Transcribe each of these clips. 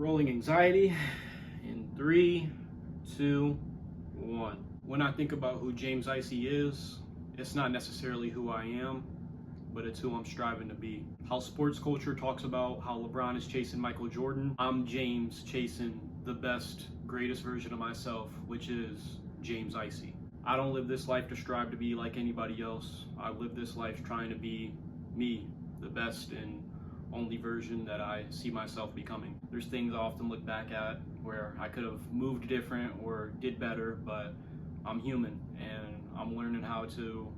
Rolling anxiety in 3, 2, 1. When I think about who James Icy is, it's not necessarily who I am, but it's who I'm striving to be. How sports culture talks about how LeBron is chasing Michael Jordan, I'm James chasing the best, greatest version of myself, which is James Icy. I don't live this life to strive to be like anybody else. I live this life trying to be me, the best and only version that I see myself becoming. There's things I often look back at where I could have moved different or did better, but I'm human and I'm learning how to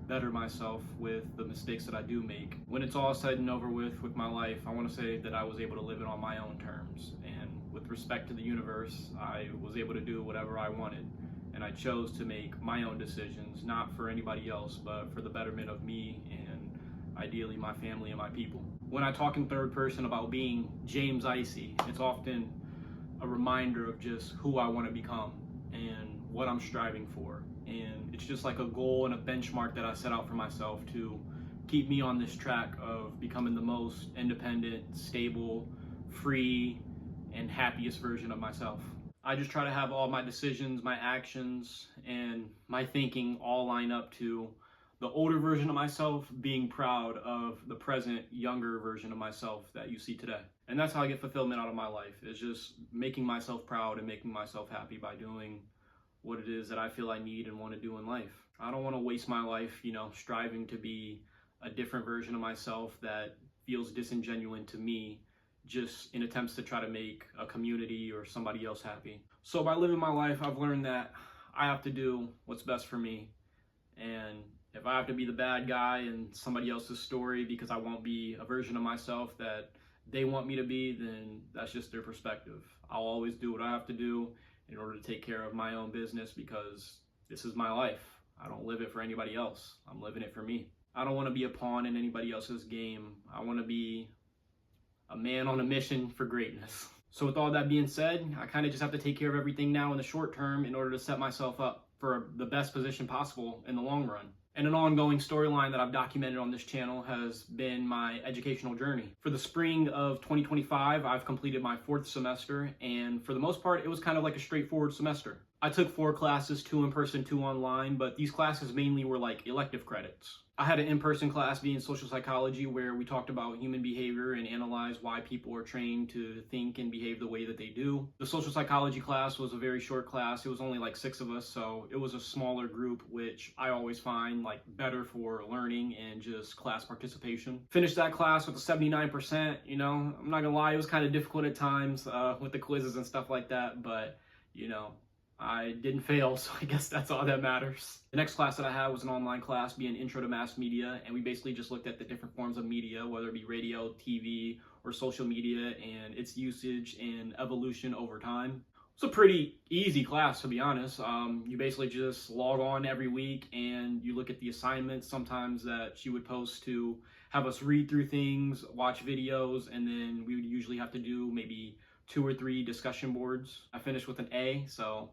better myself with the mistakes that I do make. When it's all said and over with my life, I want to say that I was able to live it on my own terms. And with respect to the universe, I was able to do whatever I wanted. And I chose to make my own decisions, not for anybody else, but for the betterment of me and ideally my family and my people. When I talk in third person about being James Icy, it's often a reminder of just who I want to become and what I'm striving for. And it's just like a goal and a benchmark that I set out for myself to keep me on this track of becoming the most independent, stable, free, and happiest version of myself. I just try to have all my decisions, my actions, and my thinking all line up to the older version of myself being proud of the present, younger version of myself that you see today. And that's how I get fulfillment out of my life, is just making myself proud and making myself happy by doing what it is that I feel I need and want to do in life. I don't want to waste my life, striving to be a different version of myself that feels disingenuous to me, just in attempts to try to make a community or somebody else happy. So by living my life, I've learned that I have to do what's best for me. And if I have to be the bad guy in somebody else's story because I won't be a version of myself that they want me to be, then that's just their perspective. I'll always do what I have to do in order to take care of my own business because this is my life. I don't live it for anybody else. I'm living it for me. I don't want to be a pawn in anybody else's game. I want to be a man on a mission for greatness. So with all that being said, I kind of just have to take care of everything now in the short term in order to set myself up for the best position possible in the long run. And an ongoing storyline that I've documented on this channel has been my educational journey. For the spring of 2025, I've completed my 4th semester, and for the most part, it was kind of like a straightforward semester. I took 4 classes, 2 in person, 2 online, but these classes mainly were like elective credits. I had an in-person class being social psychology where we talked about human behavior and analyzed why people are trained to think and behave the way that they do. The social psychology class was a very short class. It was only like 6 of us, so it was a smaller group, which I always find like better for learning and just class participation. Finished that class with a 79%. I'm not gonna lie, it was kind of difficult at times with the quizzes and stuff like that, but I didn't fail, so I guess that's all that matters. The next class that I had was an online class, being Intro to Mass Media, and we basically just looked at the different forms of media, whether it be radio, TV, or social media, and its usage and evolution over time. It's a pretty easy class, to be honest. You basically just log on every week and you look at the assignments sometimes that she would post to have us read through things, watch videos, and then we would usually have to do maybe 2 or 3 discussion boards. I finished with an A, so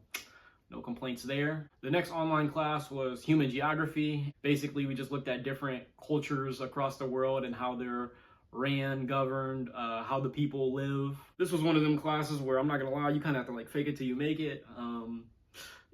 no complaints there. The next online class was human geography. Basically, we just looked at different cultures across the world and how they're ran, governed, how the people live. This was one of them classes where, I'm not gonna lie, you kind of have to like fake it till you make it.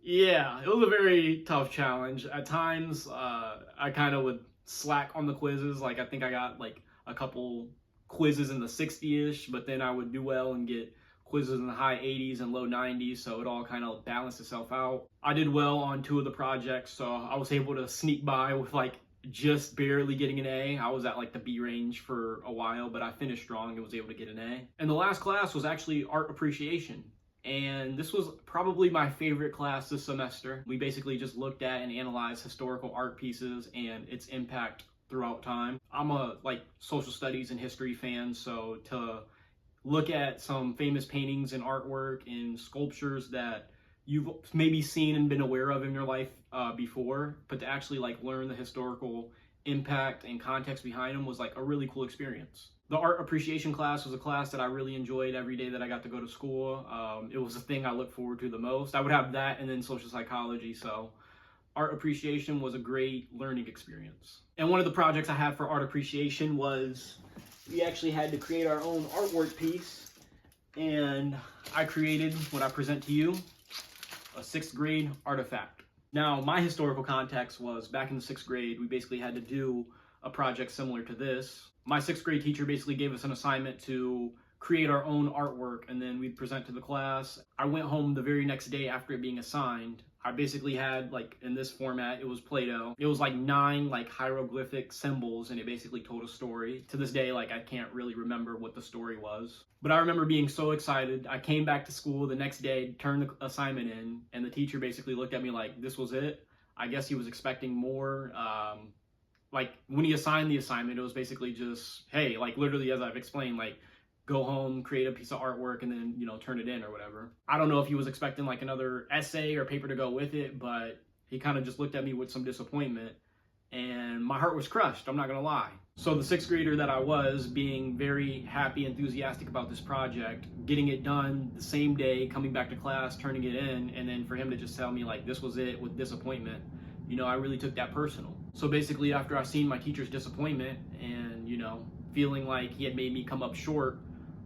Yeah, it was a very tough challenge. At times, I kind of would slack on the quizzes. Like I think I got like a couple quizzes in the 60-ish, but then I would do well and get quizzes in the high 80s and low 90s, so it all kind of balanced itself out. I did well on 2 of the projects, so I was able to sneak by with like just barely getting an A. I was at like the B range for a while, but I finished strong and was able to get an A. And the last class was actually art appreciation. And this was probably my favorite class this semester. We basically just looked at and analyzed historical art pieces and its impact throughout time. I'm a social studies and history fan, so to look at some famous paintings and artwork and sculptures that you've maybe seen and been aware of in your life before, but to actually learn the historical impact and context behind them was like a really cool experience. The art appreciation class was a class that I really enjoyed every day that I got to go to school. It was the thing I looked forward to the most. I would have that and then social psychology, so art appreciation was a great learning experience. And one of the projects I had for art appreciation was we actually had to create our own artwork piece and I created what I present to you, a 6th grade artifact. Now, my historical context was back in the 6th grade, we basically had to do a project similar to this. My 6th grade teacher basically gave us an assignment to create our own artwork, and then we'd present to the class. I went home the very next day after it being assigned. I basically had, like, in this format, it was Play-Doh. It was like 9 like hieroglyphic symbols, and it basically told a story. To this day, like, I can't really remember what the story was. But I remember being so excited. I came back to school the next day, turned the assignment in, and the teacher basically looked at me like, this was it. I guess he was expecting more. Like, when he assigned the assignment, it was basically just, hey, like, literally, as I've explained, like, go home, create a piece of artwork, and then, you know, turn it in or whatever. I don't know if he was expecting like another essay or paper to go with it, but he kind of just looked at me with some disappointment, and my heart was crushed, I'm not gonna lie. So the 6th grader that I was, being very happy, enthusiastic about this project, getting it done the same day, coming back to class, turning it in, and then for him to just tell me like this was it with disappointment, you know, I really took that personal. So basically, after I seen my teacher's disappointment and, you know, feeling like he had made me come up short,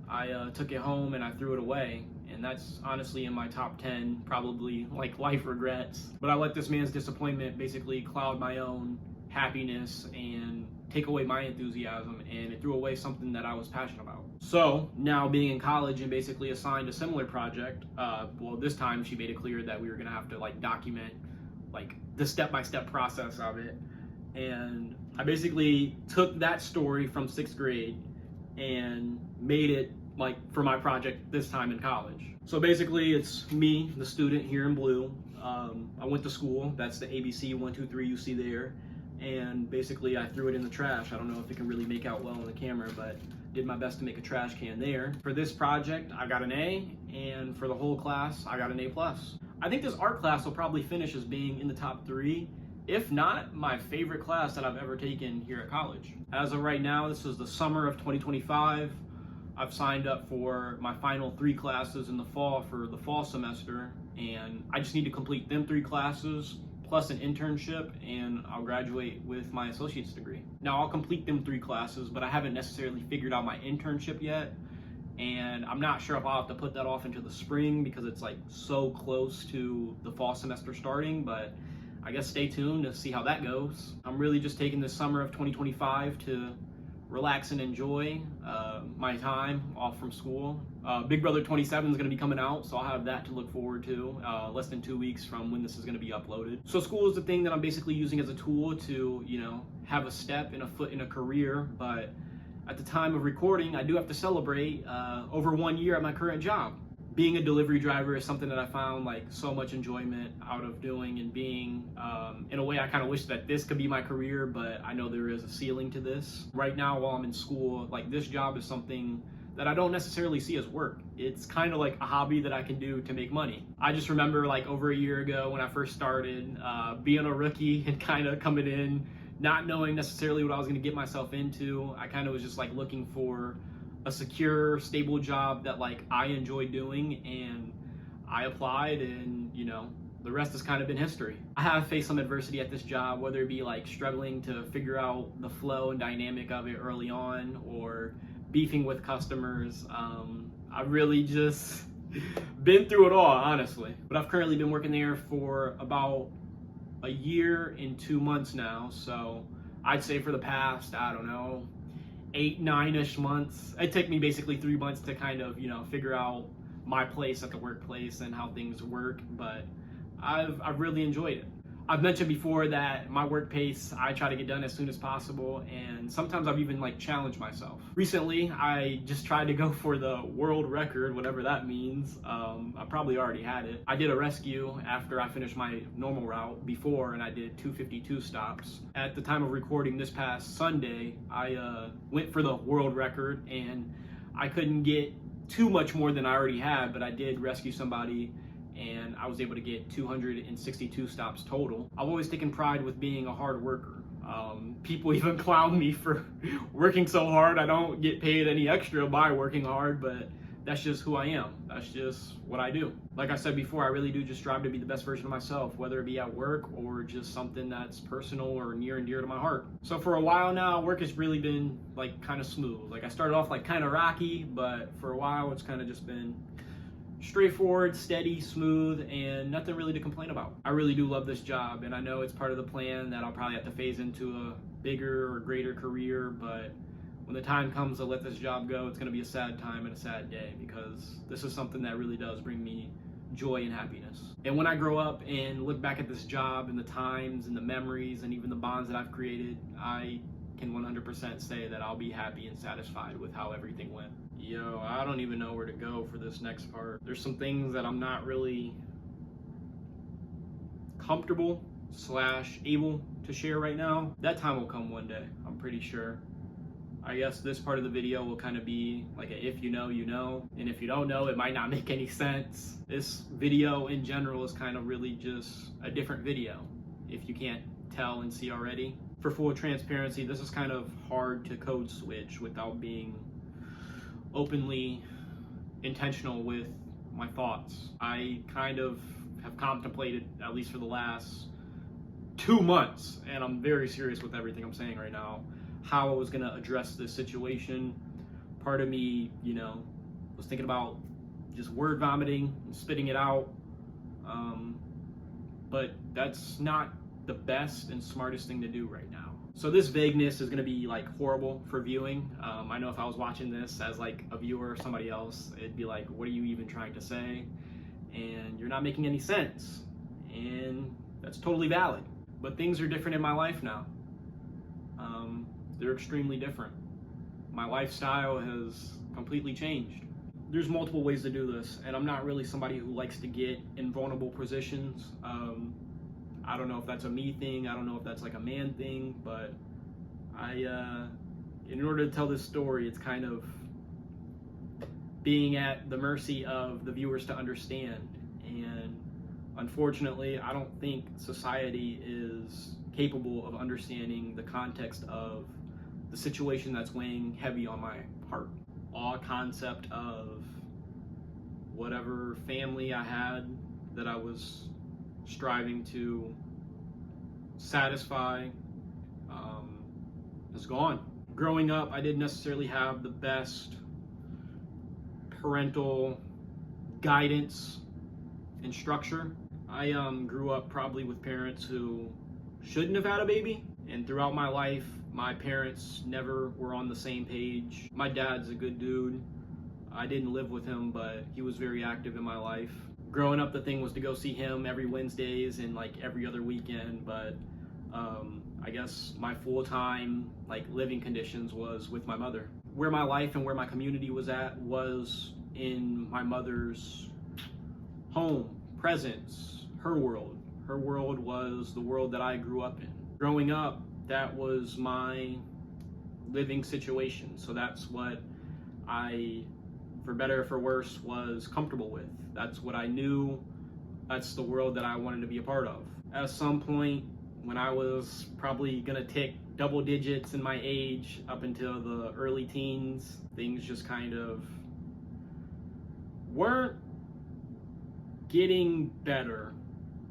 I took it home and I threw it away, and that's honestly in my top 10 probably like life regrets. But I let this man's disappointment basically cloud my own happiness and take away my enthusiasm, and it threw away something that I was passionate about. So now being in college and basically assigned a similar project, well, this time she made it clear that we were gonna have to like document like the step-by-step process of it, and I basically took that story from 6th grade and made it like for my project this time in college. So basically it's me, the student here in blue. I went to school, that's the ABC 1, 2, 3 you see there, and basically I threw it in the trash. I don't know if it can really make out well on the camera, but did my best to make a trash can there. For this project, I got an A, and for the whole class, I got an A+. I think this art class will probably finish as being in the top 3, if not my favorite class that I've ever taken here at college. As of right now, this is the summer of 2025. I've signed up for my final 3 classes in the fall for the fall semester, and I just need to complete them 3 classes plus an internship, and I'll graduate with my associate's degree. Now, I'll complete them 3 classes, but I haven't necessarily figured out my internship yet, and I'm not sure if I'll have to put that off into the spring because it's like so close to the fall semester starting, but I guess stay tuned to see how that goes. I'm really just taking this summer of 2025 to relax and enjoy my time off from school. Big Brother 27 is going to be coming out, so I'll have that to look forward to less than 2 weeks from when this is going to be uploaded. So school is the thing that I'm basically using as a tool to, you know, have a step and a foot in a career, but at the time of recording, I do have to celebrate over 1 year at my current job. Being a delivery driver is something that I found like so much enjoyment out of doing and being. In a way, I kind of wish that this could be my career, but I know there is a ceiling to this. Right now, while I'm in school, like this job is something that I don't necessarily see as work. It's kind of like a hobby that I can do to make money. I just remember like over a year ago when I first started, being a rookie and kind of coming in, not knowing necessarily what I was going to get myself into. I kind of was just like looking for a secure, stable job that like I enjoy doing, and I applied, and you know, the rest has kind of been history. I have faced some adversity at this job, whether it be like struggling to figure out the flow and dynamic of it early on, or beefing with customers. I've really just been through it all, honestly. But I've currently been working there for about a year and 2 months now, so I'd say for the past, I don't know, 8, 9-ish months. It took me basically 3 months to kind of, you know, figure out my place at the workplace and how things work, but I've really enjoyed it. I've mentioned before that my work pace, I try to get done as soon as possible, and sometimes I've even like challenged myself. Recently, I just tried to go for the world record, whatever that means. I probably already had it. I did a rescue after I finished my normal route before, and I did 252 stops. At the time of recording this past Sunday, I went for the world record, and I couldn't get too much more than I already had, but I did rescue somebody, and I was able to get 262 stops total. I've always taken pride with being a hard worker. People even clown me for working so hard. I don't get paid any extra by working hard, but that's just who I am. That's just what I do. Like I said before, I really do just strive to be the best version of myself, whether it be at work or just something that's personal or near and dear to my heart. So for a while now, work has really been like kind of smooth. Like I started off like kind of rocky, but for a while it's kind of just been straightforward, steady, smooth, and nothing really to complain about. I really do love this job, and I know it's part of the plan that I'll probably have to phase into a bigger or greater career, but when the time comes to let this job go, it's going to be a sad time and a sad day, because this is something that really does bring me joy and happiness. And when I grow up and look back at this job and the times and the memories and even the bonds that I've created, I can 100% say that I'll be happy and satisfied with how everything went. Yo, I don't even know where to go for this next part. There's some things that I'm not really comfortable / able to share right now. That time will come one day, I'm pretty sure. I guess this part of the video will kind of be like a if you know, you know, and if you don't know, it might not make any sense. This video in general is kind of really just a different video, if you can't tell and see already. For full transparency, this is kind of hard to code switch without being openly intentional with my thoughts. I kind of have contemplated, at least for the last 2 months, and I'm very serious with everything I'm saying right now, how I was gonna address this situation. Part of me, was thinking about just word vomiting and spitting it out. But that's not the best and smartest thing to do right now. So this vagueness is gonna be like horrible for viewing. I know if I was watching this as like a viewer or somebody else, it'd be like, what are you even trying to say? And you're not making any sense. And that's totally valid. But things are different in my life now. They're extremely different. My lifestyle has completely changed. There's multiple ways to do this, and I'm not really somebody who likes to get in vulnerable positions. I don't know if that's a me thing, I don't know if that's like a man thing, but in order to tell this story, it's kind of being at the mercy of the viewers to understand. And unfortunately, I don't think society is capable of understanding the context of the situation that's weighing heavy on my heart. All concept of whatever family I had that I was striving to satisfy is gone. Growing up, I didn't necessarily have the best parental guidance and structure. I grew up probably with parents who shouldn't have had a baby, and throughout my life, my parents never were on the same page. My dad's a good dude. I didn't live with him, but he was very active in my life. Growing up, the thing was to go see him every Wednesdays and like every other weekend, but I guess my full-time like living conditions was with my mother. Where my life and where my community was at was in my mother's home, presence, her world. Her world was the world that I grew up in. Growing up, that was my living situation. So that's what I, for better or for worse, was comfortable with. That's what I knew. That's the world that I wanted to be a part of. At some point, when I was probably gonna tick double digits in my age up until the early teens, things just kind of weren't getting better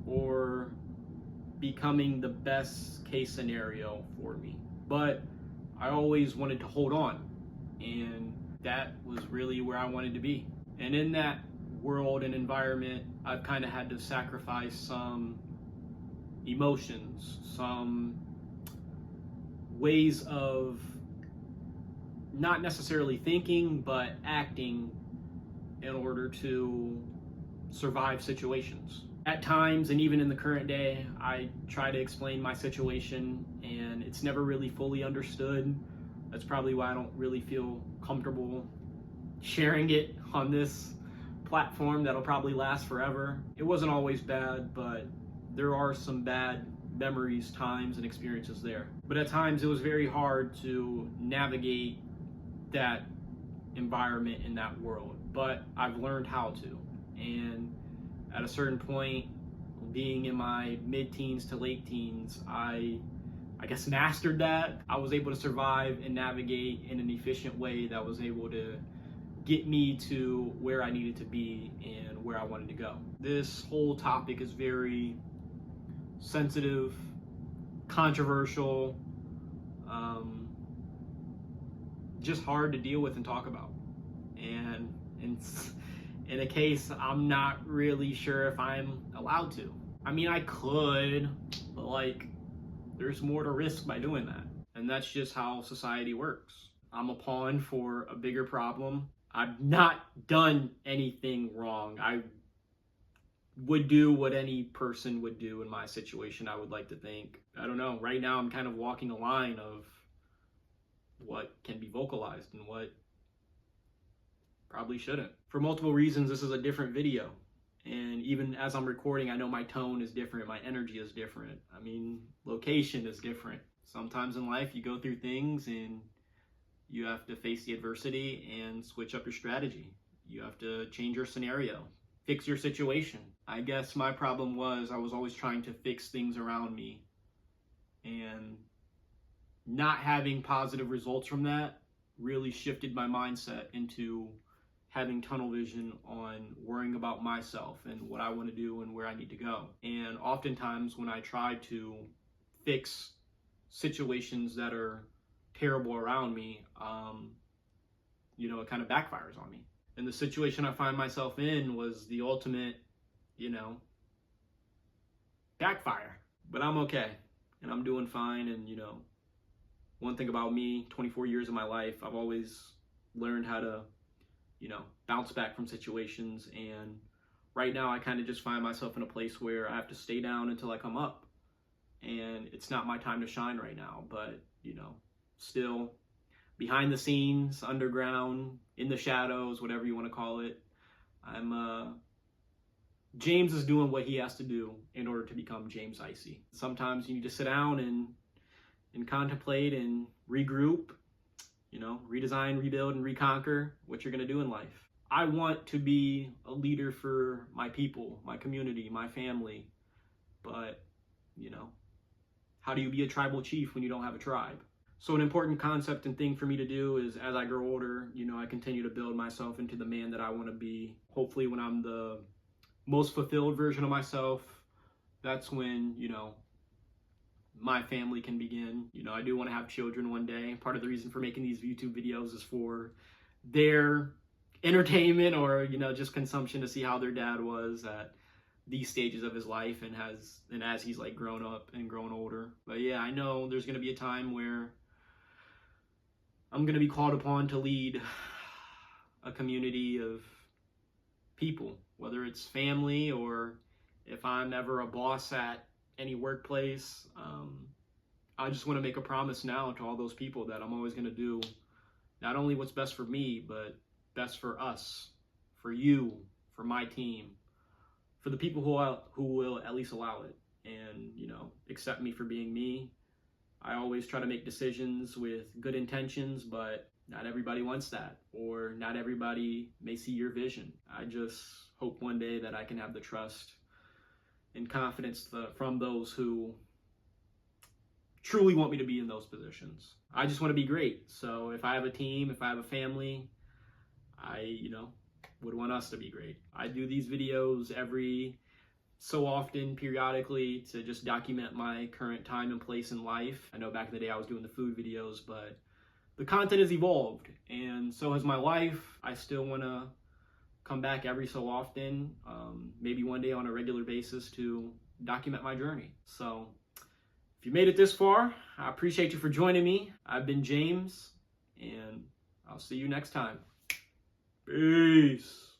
or becoming the best case scenario for me. But I always wanted to hold on, and that was really where I wanted to be. And in that world and environment, I've kind of had to sacrifice some emotions, some ways of not necessarily thinking, but acting in order to survive situations. At times, and even in the current day, I try to explain my situation, and it's never really fully understood. That's probably why I don't really feel comfortable sharing it on this platform that'll probably last forever. It wasn't always bad, but there are some bad memories, times, and experiences there. But at times, it was very hard to navigate that environment in that world. But I've learned how to. And at a certain point, being in my mid-teens to late teens, I guess mastered that. I was able to survive and navigate in an efficient way that was able to get me to where I needed to be and where I wanted to go. This whole topic is very sensitive, controversial, just hard to deal with and talk about. And in a case, I'm not really sure if I'm allowed to. I mean, I could, but like, there's more to risk by doing that. And that's just how society works. I'm a pawn for a bigger problem. I've not done anything wrong. I would do what any person would do in my situation, I would like to think. I don't know. Right now, I'm kind of walking a line of what can be vocalized and what probably shouldn't. For multiple reasons, this is a different video. And even as I'm recording, I know my tone is different, my energy is different. I mean, location is different. Sometimes in life, you go through things and you have to face the adversity and switch up your strategy. You have to change your scenario, fix your situation. I guess my problem was I was always trying to fix things around me, and not having positive results from that really shifted my mindset into having tunnel vision on worrying about myself and what I want to do and where I need to go. And oftentimes when I try to fix situations that are terrible around me, it kind of backfires on me. And the situation I find myself in was the ultimate, backfire. But I'm okay, and I'm doing fine. And one thing about me, 24 years of my life, I've always learned how to bounce back from situations. And right now I kind of just find myself in a place where I have to stay down until I come up. And it's not my time to shine right now, but still behind the scenes, underground, in the shadows, whatever you want to call it, James is doing what he has to do in order to become James Icy. Sometimes you need to sit down and contemplate and regroup, redesign, rebuild, and reconquer what you're going to do in life. I want to be a leader for my people, my community, my family, but, how do you be a tribal chief when you don't have a tribe? So an important concept and thing for me to do is, as I grow older, I continue to build myself into the man that I want to be. Hopefully when I'm the most fulfilled version of myself, that's when, my family can begin. I do want to have children one day. Part of the reason for making these YouTube videos is for their entertainment or, just consumption, to see how their dad was at these stages of his life and as he's like grown up and grown older. But yeah, I know there's going to be a time where I'm going to be called upon to lead a community of people, whether it's family or if I'm ever a boss at any workplace. I just want to make a promise now to all those people that I'm always going to do not only what's best for me, but best for us, for you, for my team, for the people who will at least allow it and, accept me for being me. I always try to make decisions with good intentions, but not everybody wants that, or not everybody may see your vision. I just hope one day that I can have the trust and confidence from those who truly want me to be in those positions. I just want to be great. So if I have a team, if I have a family, I, would want us to be great. I do these videos every so often, periodically, to just document my current time and place in life. I know back in the day I was doing the food videos, but the content has evolved, and so has my life. I still want to come back every so often, maybe one day on a regular basis, to document my journey. So if you made it this far, I appreciate you for joining me. I've been James, and I'll see you next time. Peace.